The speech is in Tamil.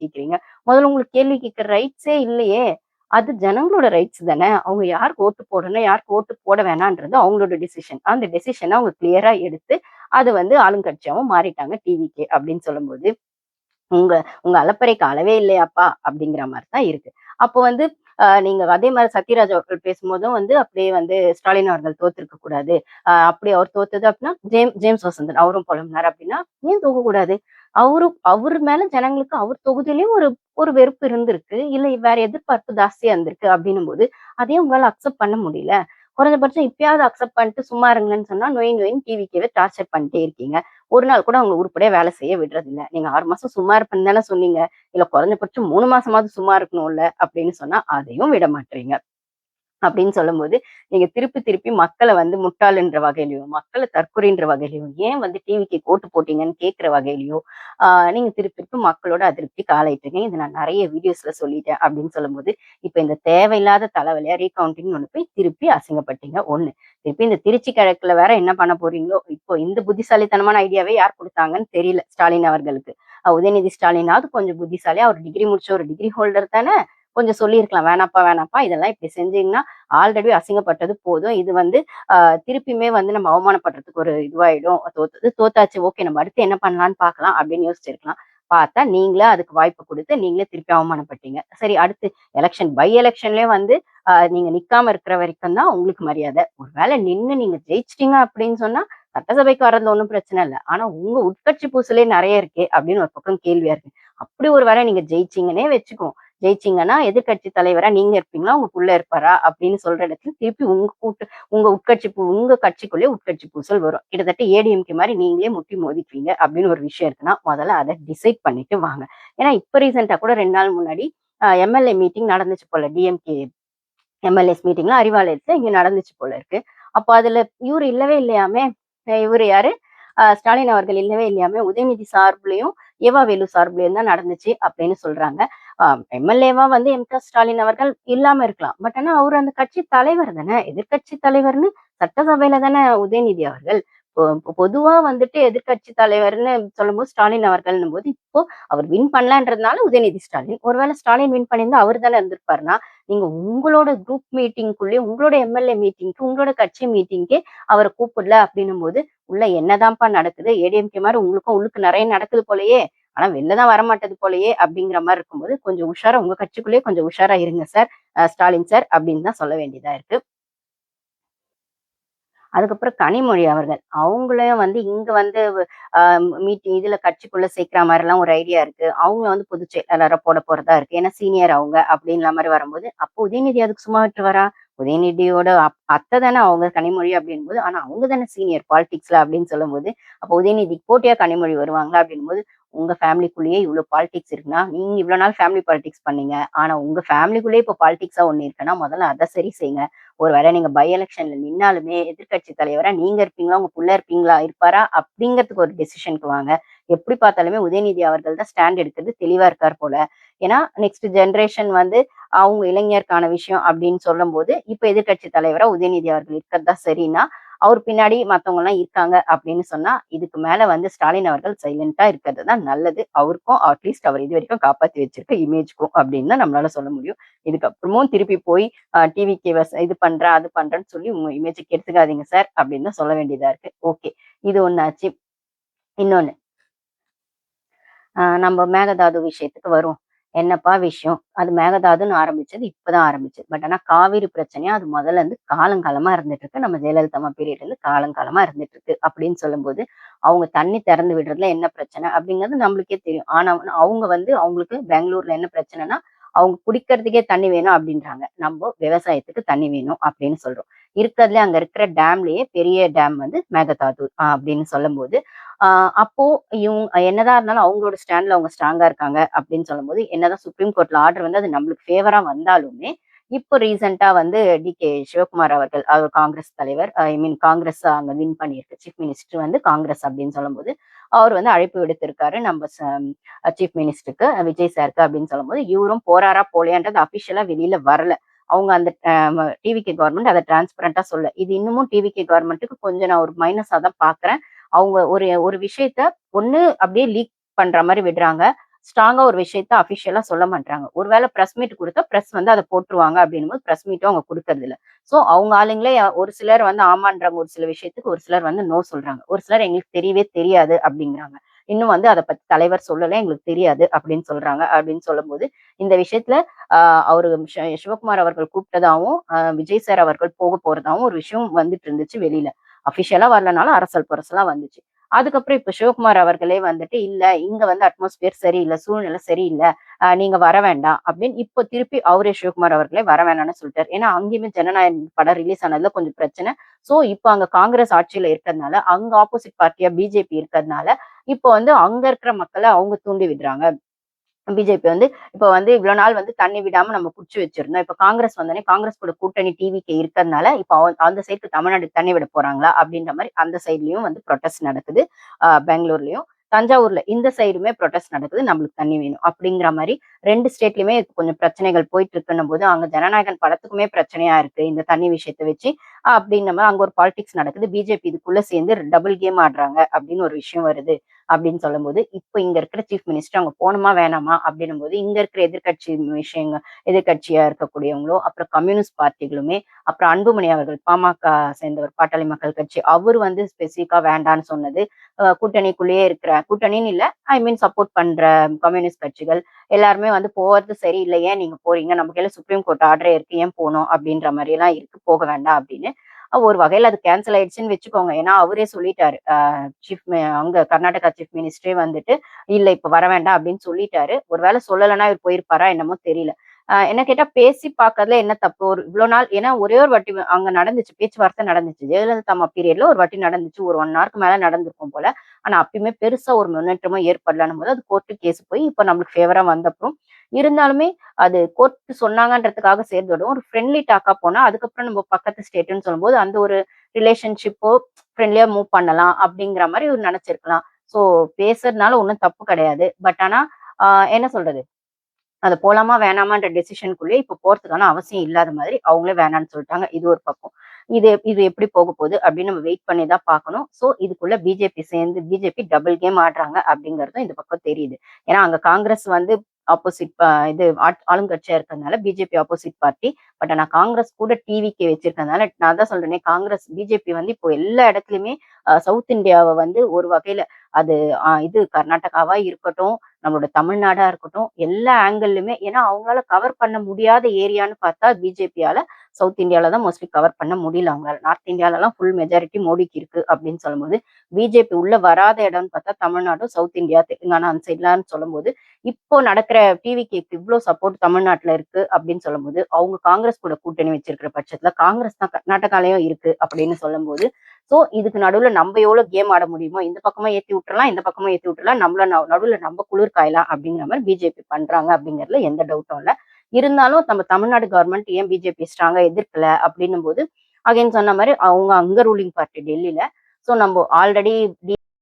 கேட்கிறீங்க? முதல்ல உங்களுக்கு கேள்வி கேட்கிற ரைட்ஸே இல்லையே! அது ஜனங்களோட ரைட்ஸ் தானே! அவங்க யாருக்கு ஓட்டு போடணும், யாருக்கு ஓட்டு போட வேணான்றது அவங்களோட டிசிஷன். அந்த டிசிஷன அவங்க கிளியரா எடுத்து, அது ஆளுங்கட்சியாவும் மாறிட்டாங்க டிவிகே அப்படின்னு சொல்லும்போது, உங்க உங்க அலப்பறைக்கு அளவே இல்லையாப்பா! அப்படிங்கிற மாரி தான் இருக்கு. அப்போ நீங்க அதே மாரி சத்யராஜ் அவர்கள் பேசும்போதும் அப்படியே ஸ்டாலின் அவர்கள் தோத்திருக்க கூடாது. அப்படி அவர் தோத்தது அப்படின்னா, ஜேம்ஸ் வசந்தன் அவரும் புலம்புனாரு அப்படின்னா, ஏன் தோக்கக்கூடாது? அவரு மேல ஜனங்களுக்கு அவர் தொகுதியிலயும் ஒரு ஒரு வெறுப்பு இருந்திருக்கு. இல்ல வேற எதிர்பார்ப்பு ஜாஸ்தியா இருந்திருக்கு அப்படின்னும்போது, அதையும் உங்களால அக்செப்ட் பண்ண முடியல. குறைஞ்சபட்சம் இப்பயாவது அக்செப்ட் பண்ணிட்டு சும்மா இருங்கன்னு சொன்னா, நொய் நொயின்னு டிவிக்கேவே டார்ச்சர் பண்ணிட்டே இருக்கீங்க. ஒரு நாள் கூட அவங்கள உருப்படியா வேலை செய்ய விடுறதில்ல. நீங்க 6 மாசம் சும்மா இருப்பேன்னு தானே சொன்னீங்க. இல்ல குறைஞ்சபட்சம் 3 மாசமாவது சும்மா இருக்கணும்ல அப்படின்னு சொன்னா, அதையும் விட மாட்றீங்க. அப்படின்னு சொல்லும்போது, நீங்க திருப்பி திருப்பி மக்கள முட்டாள்ன்ற வகையிலயும், மக்கள தற்குறின்ற வகையிலயும், ஏன் டிவிக்கு ஓட்டு போட்டீங்கன்னு கேட்கிற வகையிலயும், ஆ நீங்க திருப்பி திருப்பி மக்களோட அதிருப்திக்கு ஆளாயிட்டுருக்கீங்க. இத நான் நெறைய வீடியோஸ்ல சொல்லிட்டேன் அப்படின்னு சொல்லும்போது, இப்ப இந்த தேவையில்லாத தலைவலியா ரீகவுண்டிங்ன்னு ஒண்ணு போய் திருப்பி அசிங்கப்பட்டீங்க 1. திருப்பி இந்த திருச்சி கிழக்குல வேற என்ன பண்ண போறீங்களோ, இப்போ இந்த புத்திசாலித்தனமான ஐடியாவே யார் குடுத்தாங்கன்னு தெரியல ஸ்டாலின் அவர்களுக்கு. உதயநிதி ஸ்டாலினாவது கொஞ்சம் புத்திசாலியா, அவர் டிகிரி முடிச்ச ஒரு டிகிரி ஹோல்டர் தானே! கொஞ்சம் சொல்லியிருக்கலாம். வேணாம்ப்பா, வேணாம்ப்பா. இதெல்லாம் இப்படி செஞ்சீங்கன்னா, ஆல்ரெடி அசிங்கப்பட்டது போதும். இது அ திருப்பியுமே நம்ம அவமானப்படுறதுக்கு ஒரு இதுவாயிடும். தோத்தது தோத்தாச்சு. ஓகே நம்ம அடுத்து என்ன பண்ணலான்னு பார்க்கலாம் அப்படின்னு யோசிச்சிருக்கலாம். பார்த்தா நீங்களே அதுக்கு வாய்ப்பு குடுத்து, நீங்களே திருப்பி அவமானப்பட்டீங்க. சரி அடுத்து பை எலக்ஷன்லயே நீங்க நிக்காம இருக்கிற வரைக்கும் தான் உங்களுக்கு மரியாதை. ஒரு வேளை நின்னு நீங்க ஜெயிச்சிட்டீங்க அப்படின்னு சொன்னா, சட்டசபைக்கு வர்றதுல ஒண்ணும் பிரச்சனை இல்ல. ஆனா உங்க உட்கட்சி பூசலே நெறைய இருக்கே அப்படின்னு ஒரு பக்கம் கேள்வியா இருக்கு. அப்படி ஒரு வேளை நீங்க ஜெயிச்சீங்கன்னே வச்சுக்குவோம். ஜெயிச்சீங்கன்னா, எதிர்க்கட்சி தலைவரா நீங்க இருப்பீங்களா? உங்க புள்ள இருப்பாரா? அப்படின்னு சொல்ற இடத்துல திருப்பி உங்க கட்சிக்குள்ளேயே உட்கட்சி பூசல் வரும். கிட்டத்தட்ட ஏடிஎம்கே மாரி நீங்களே முட்டி மோதிக்குவீங்க அப்படின்னு ஒரு விஷயம் இருக்குன்னா, முதல்ல அத டிசைட் பண்ணிட்டு வாங்க. ஏன்னா இப்ப ரீசென்ட்டா கூட 2 நாள் முன்னாடி எம்எல்ஏ மீட்டிங் நடந்துச்சு போல. டிஎம்கே எம்எல்ஏஸ் மீட்டிங்ல அறிவாலயத்துல இங்க நடந்துச்சு போல இருக்கு. அப்ப அதுல இவரு இல்லவே இல்லையாமே! இவரு யாரு? ஸ்டாலின் அவர்கள் இல்லவே இல்லையாமே! உதயநிதி சார்புலயும், ஏவா வேலு சார்புலயும் தான் நடந்துச்சு அப்படின்னு சொல்றாங்க. அ எம்எல்ஏவா எம்.க. ஸ்டாலின் அவர்கள் இல்லாம இருக்கலாம். பட் ஆனா அவரு அந்த கட்சி தலைவர் தானே! எதிர்க்கட்சி தலைவர்ன்னு சட்டசபையில தானே உதயநிதி அவர்கள். பொதுவா எதிர்க்கட்சி தலைவர்ன்னு சொல்லும்போது ஸ்டாலின் அவர்கள்ன்னும்போது, இப்போ அவர் வின் பண்ணலன்றதுனால உதயநிதி ஸ்டாலின். ஒருவேளை ஸ்டாலின் வின் பண்ணியிருந்தா அவரு தானே இருந்திருப்பாருன்னா, நீங்க உங்களோட குரூப் மீட்டிங்க்குள்ளயே, உங்களோட எம்எல்ஏ மீட்டிங்க்கு, உங்களோட கட்சி மீட்டிங்க்கே அவர கூப்பிடல அப்படின்னும்போது, உள்ள என்னதான்ப்பா நடக்குது? ஏடிஎம்கே மாரி உங்களுக்கும் உள்ளுக்கு நெறைய நடக்குது போலயே! ஆனா வெளில தான் வரமாட்டது போலயே! அப்படிங்கிற மாரி இருக்கும்போது, கொஞ்சம் உஷாரா உங்க கட்சிக்குள்ளேயே கொஞ்சம் உஷாரா இருங்க சார். ஸ்டாலின் சார் அப்படின்னு தான் சொல்ல வேண்டியதா இருக்கு. அதுக்கப்புறம் கனிமொழி அவர்கள். அவங்களையும் இங்க அ இதுல கட்சிக்குள்ள சேர்க்கிற மாரிலாம் ஒரு ஐடியா இருக்கு. அவங்க பொதுச் செயலாளரா போட போறதா இருக்கு. ஏன்னா சீனியர் அவங்க அப்படின்ற மாரி வரும்போது, அப்போ உதயநிதி அதுக்கு சும்மா விட்டுருவாரா? உதயநிதியோட அத்தை தானே அவங்க கனிமொழி அப்படிங்கும்போது, ஆனா அவங்க தானே சீனியர் பாலிடிக்ஸ்ல அப்படின்னு சொல்லும்போது, அப்போ உதயநிதிக்கு போட்டியா கனிமொழி வருவாங்களா? அப்படின்னும்போது, உங்க ஃபேமிலிக்குள்ளேயே இவ்ளோ பாலிடிக்ஸ் இருக்குன்னா, நீங்க இவ்ளோ நாள் ஃபேமிலி பாலிடிக்ஸ் பண்ணீங்க. ஆனா உங்க ஃபேமிலிக்குள்ளேயே இப்போ பாலிடிக்ஸா ஒண்ணு இருக்குன்னா, முதல்ல அத சரி செய்யுங்க. ஒரு வேளை நீங்க பை எலக்ஷன்ல நின்னாலுமே எதிர்க்கட்சி தலைவரா நீங்க இருப்பீங்களா? உங்க புள்ள இருப்பாரா? அப்படிங்கிறதுக்கு ஒரு டெசிஷனுக்கு வாங்க. எப்படி பார்த்தாலுமே உதயநிதி அவர்கள் தான் ஸ்டாண்ட் எடுக்கிறது தெளிவா இருக்கார் போல. ஏன்னா நெக்ஸ்ட் ஜெனரேஷன் அவங்க இளைஞருக்கான விஷயம் அப்படின்னு சொல்லும்போது, இப்ப எதிர்க்கட்சி தலைவரா உதயநிதி அவர்கள் இருக்கிறது தான் சரின்னா, அவர் பின்னாடி மத்தவங்கலாம் இருக்காங்க அப்படின்னு சொன்னா, இதுக்கு மேல ஸ்டாலின் அவர்கள் சைலன்ட்டா இருக்கிறது தான் நல்லது. அவருக்கும் அட்லீஸ்ட் அவர் இதுவரைக்கும் காப்பாத்தி வச்சிருக்க இமேஜ்க்கும் அப்படின்னு தான் நம்மளால சொல்ல முடியும். இதுக்கப்புறமும் திருப்பி போய் டிவிகேவ இது பண்றேன், அது பண்றேன்னு சொல்லி உங்க இமேஜ கெடுத்துக்காதீங்க சார் அப்படின்னு தான் சொல்ல வேண்டியதா இருக்கு. ஓகே. இது ஒண்ணு ஆச்சு. இன்னொன்னு, நம்ம மேகதாது விஷயத்துக்கு வருவோம். என்னப்பா விஷயம்? அது மேகதாதுன்னு ஆரம்பிச்சது இப்பதான் ஆரம்பிச்சது. பட் ஆனா காவிரி பிரச்சனையா அது முதல்ல இருந்து காலங்காலமா இருந்துட்டு இருக்கு. நம்ம ஜெயலலிதா அம்மா பீரியட்ல இருந்து காலங்காலமா இருந்துட்டு இருக்கு. அப்படின்னு சொல்லும்போது, அவங்க தண்ணி திறந்து விடுறதுல என்ன பிரச்சனை? அப்படிங்கிறது நம்மளுக்கே தெரியும். ஆனா அவங்க அவங்களுக்கு பெங்களூர்ல என்ன பிரச்சனைன்னா, அவங்க குடிக்கிறதுக்கே தண்ணி வேணும் அப்படின்றாங்க. நம்ப விவசாயத்துக்கு தண்ணி வேணும் அப்படின்னு சொல்றோம். இருக்கிறதுலே அங்க இருக்கிற டேம்லயே பெரிய டேம் மேகதாது அப்படின்னு சொல்லும்போது, அப்போ என்னதான் இருந்தாலும் அவங்களோட ஸ்டாண்ட்ல அவங்க ஸ்ட்ராங்கா இருக்காங்க அப்படின்னு சொல்லும்போது, என்னதான் சுப்ரீம் கோர்ட்ல ஆர்டர் அது நம்மளுக்கு ஃபேவரா வந்தாலுமே, இப்போ ரீசென்ட்டா டி.கே. சிவகுமார் அவர்கள், அவர் காங்கிரஸ் தலைவர். ஐ மீன் காங்கிரஸ் அங்க வின் பண்ணியிருக்கு. சீஃப் மினிஸ்டர் காங்கிரஸ் அப்படின்னு சொல்லும்போது, அவர் அழைப்பு விடுத்திருக்காரு நம்ம சீஃப் மினிஸ்டருக்கு, விஜய் சாருக்கு அப்படின்னு சொல்லும்போது, இவரும் போறாரா போலையான்றது அபிஷியலா வெளியில வரல. அவங்க அந்த டிவிகே கவர்மெண்ட் அத டிரான்ஸ்பரண்டா சொல்லல. இது இன்னமும் டிவிகே கவர்மெண்ட்டுக்கு கொஞ்சம் நான் ஒரு மைனஸா தான் பார்க்குறேன். அவங்க ஒரு ஒரு விஷயத்த ஒண்ணு அப்படியே லீக் பண்ற மாரி விடுறாங்க. ஸ்ட்ராங்கா ஒரு விஷயத்த அஃபிஷியலா சொல்ல மாட்றாங்க. ஒருவேளை பிரஸ் மீட் குடுத்தா பிரஸ் வந்து அத போட்டுருவாங்க அப்படின்னும்போது பிரஸ் மீட்டும் அவங்க குடுக்கறது இல்ல. சோ அவங்க ஆளுங்களே ஒரு சிலர் வந்து ஆமான்றாங்க ஒரு சில விஷயத்துக்கு, ஒரு சிலர் வந்து நோ சொல்றாங்க. ஒரு சிலர் எங்களுக்கு தெரியவே தெரியாது அப்படிங்கிறாங்க. இன்னும் வந்து அத பத்தி தலைவர் சொல்லல, எங்களுக்கு தெரியாது அப்படின்னு சொல்றாங்க. அப்படின்னு சொல்லும்போது, இந்த விஷயத்துல அ அவரு சிவகுமார் அவர்கள் கூப்பிட்டதாவும், விஜய் சார் அவர்கள் போக போறதாவும் ஒரு விஷயம் வந்துட்டு இருந்துச்சு வெளியில. அஃபிஷியலா வரலனாலும் அரசல் புரசலா வந்துச்சு. அதுக்கப்புறம் இப்ப சிவகுமார் அவர்களே வந்துட்டு, "இல்ல இங்க வந்து அட்மாஸ்பியர் சரியில்ல, சூழ்நிலை சரியில்ல. நீங்க வர வேண்டாம்." அப்படின்னு இப்போ திருப்பி அவரே சிவகுமார் அவர்களே வர வேணாம்னு சொல்லிட்டாரு. ஏன்னா, அங்கேயுமே ஜனநாயகன் படம் ரிலீஸ் ஆனதுல கொஞ்சம் பிரச்சனை. சோ, இப்ப அங்க காங்கிரஸ் ஆட்சியில இருக்கிறதுனால, அங்க ஆப்போசிட் பார்ட்டியா பிஜேபி இருக்கிறதுனால, இப்போ வந்து அங்க இருக்கிற மக்கள அவங்க தூண்டி விடுறாங்க. பிஜேபி வந்து இப்ப வந்து இவ்வளோ நாள் வந்து தண்ணி விடாம நம்ம புடிச்சு வச்சிருந்தோம். இப்ப காங்கிரஸ் வந்தோனே, காங்கிரஸ் கூட கூட்டணி டிவிகே இருக்கறதுனால, இப்ப அந்த சைடுக்கு தமிழ்நாட்டுக்கு தண்ணி விட போறாங்களா? அப்படின்ற மாரி அந்த சைட்லயும் வந்து புரொட்டஸ்ட் நடக்குது. பெங்களூர்லயும். தஞ்சாவூர்ல இந்த சைடுமே புரொட்டஸ்ட் நடக்குது. நம்மளுக்கு தண்ணி வேணும். அப்படிங்கிற மாரி 2 ஸ்டேட்லயுமே கொஞ்சம் பிரச்சனைகள் போயிட்டு இருக்குன்னும்போது, அங்க ஜனநாயகன் படத்துக்குமே பிரச்சனையா இருக்கு. இந்த தண்ணி விஷயத்த வச்சு. அப்படின்ன மாரி அங்க ஒரு பாலிடிக்ஸ் நடக்குது. பிஜேபி இதுக்குள்ள சேர்ந்து டபுள் கேம் ஆடுறாங்க அப்படின்னு ஒரு விஷயம் வருது. அப்படின்னு சொல்லும்போது, இப்ப இங்க இருக்கிற சீஃப் மினிஸ்டர் அங்க போணுமா வேணாமா அப்படின்னும்போது, இங்க இருக்கிற எதிர்க்கட்சி எதிர்க்கட்சியா இருக்கக்கூடியவங்களோ, அப்புறம் கம்யூனிஸ்ட் பார்ட்டிகளுமே, அப்புறம் அன்புமணி அவர்கள் பாமக சேர்ந்தவர் பாட்டாளி மக்கள் கட்சி. அவரு வந்து ஸ்பெசிஃபிக்கா வேண்டான்னு சொன்னது. கூட்டணிக்குள்ளேயே இருக்கிற கூட்டணின்னு இல்ல, ஐ மீன் சப்போர்ட் பண்ற கம்யூனிஸ்ட் கட்சிகள் எல்லாருமே வந்து போறது சரியில்ல. ஏன் நீங்க போறீங்க? நம்ம கையில சுப்ரீம் கோர்ட் ஆர்டரே இருக்கு. ஏன் போணும்? அப்படின்ற மாரியெல்லாம் இருக்கு. போக வேண்டாம் அப்படின்னு. ஒரு வகையில அது கேன்சல் ஆயிடுச்சுன்னு வச்சுக்கோங்க. ஏன்னா அவரே சொல்லிட்டாரு. அங்க கர்நாடகா சீஃப் மினிஸ்டரே வந்துட்டு, "இல்ல இப்ப வர வேண்டாம்" அப்படின்னு சொல்லிட்டாரு. ஒரு வேளை சொல்லலன்னா இவர் போயிருப்பாரா என்னமோ தெரியல. என்ன கேட்டா பேசி பார்க்கறதுல என்ன தப்பு? ஒரு இவ்ளோ நாள் ஏன்னா ஒரே ஒரு வாட்டி அங்க நடந்துச்சு. பேச்சுவார்த்தை நடந்துச்சு. ஜெயலலிதா அம்மா பீரியட்ல ஒரு வாட்டி நடந்துச்சு. ஒரு 1 ஹார்க்கு மேல நடந்திருக்கும் போல. ஆனா அப்பயுமே பெருசா ஒரு முன்னேற்றமும் ஏற்படலன்னும்போது, அது கோர்ட்டு கேஸ் போய் இப்ப நம்மளுக்கு ஃபேவரா வந்தப்புறம், இருந்தாலுமே அது கோர்ட் சொன்னாங்கன்றதுக்காக சேர்ந்தோடும் ஒரு ஃப்ரெண்ட்லி டாக்கா போனா, அதுக்கப்புறம் நம்ம பக்கத்து ஸ்டேட்டுன்னு சொல்லும்போது, அந்த ஒரு ரிலேஷன்ஷிப்போ ஃப்ரெண்ட்லியா மூவ் பண்ணலாம் அப்படிங்கிற மாரி இவரு நெனச்சிருக்கலாம். ஸோ பேசுறதுனால ஒண்ணும் தப்பு கிடையாது. பட் ஆனா, ஆ என்ன சொல்றது? அது போலாமா வேணாமான்ற டெசிஷனுக்குள்ளயே இப்ப போறதுக்கான அவசியம் இல்லாத மாதிரி அவங்களே வேணான்னு சொல்லிட்டாங்க. இது ஒரு பக்கம். இது எப்படி போக போகுது அப்படின்னு நம்ம வெயிட் பண்ணி தான் பார்க்கணும். ஸோ இதுக்குள்ள பிஜேபி டபுள் கேம் ஆடுறாங்க அப்படிங்கிறதும் இந்த பக்கம் தெரியுது. ஏன்னா அங்க காங்கிரஸ் வந்து ஆப்போசிட் இது ஆளுங்கட்சியா இருக்கிறதுனால பிஜேபி ஆப்போசிட் பார்ட்டி. பட் ஆனா காங்கிரஸ் கூட டிவிகே வச்சிருக்கிறதுனால நான் தான் சொல்றேனே பிஜேபி வந்து இப்போ எல்லா இடத்துலயுமே சவுத் இந்தியாவ வந்து ஒரு வகையில அது இது கர்நாடகாவா இருக்கட்டும், நம்மளோட தமிழ்நாடா இருக்கட்டும், எல்லா ஆங்கிள்லயுமே ஏன்னா அவங்களால கவர் பண்ண முடியாத ஏரியான்னு பார்த்தா பிஜேபியால சவுத் இந்தியால தான் மோஸ்ட்லி கவர் பண்ண முடியல அவங்களால. நார்த் இந்தியாலலாம் ஃபுல் மெஜாரிட்டி மோடிக்கு இருக்கு அப்படின்னு சொல்லும்போது, பிஜேபி உள்ள வராத இடம்னு பார்த்தா தமிழ்நாடும், சவுத் இந்தியா, தெலுங்கானா அந்த சைட்லான்னு சொல்லும்போது, இப்போ நடக்கிற டிவிகேக்கு இவ்ளோ சப்போர்ட் தமிழ்நாட்டுல இருக்கு அப்படின்னு சொல்லும்போது, அவங்க காங்கிரஸ் கூட கூட்டணி வச்சிருக்கிற பட்சத்துல காங்கிரஸ் தான் கர்நாடகாலயும் இருக்கு அப்படின்னு சொல்லும்போது, சோ இதுக்கு நடுவுல நம்ப எவ்வளோ கேம் ஆட முடியுமோ, இந்த பக்கமா ஏத்தி விட்டுறலாம், இந்த பக்கமா ஏத்தி விட்டுறலாம். நம்மள நடுவுல நம்ப குளிர் காயலாம் அப்படிங்கிற மாரி பிஜேபி பண்றாங்க அப்படிங்கிறதுல எந்த டவுட்டும் இல்ல. இருந்தாலும் நம்ம தமிழ்நாடு கவர்மெண்ட் ஏன் பிஜேபி ஸ்ட்ராங்கா எதிர்க்கல அப்படின்னும்போது, அகைன் சொன்ன மாரி அவங்க அங்க ரூலிங் பார்ட்டி டெல்லில. சோ நம்ப ஆல்ரெடி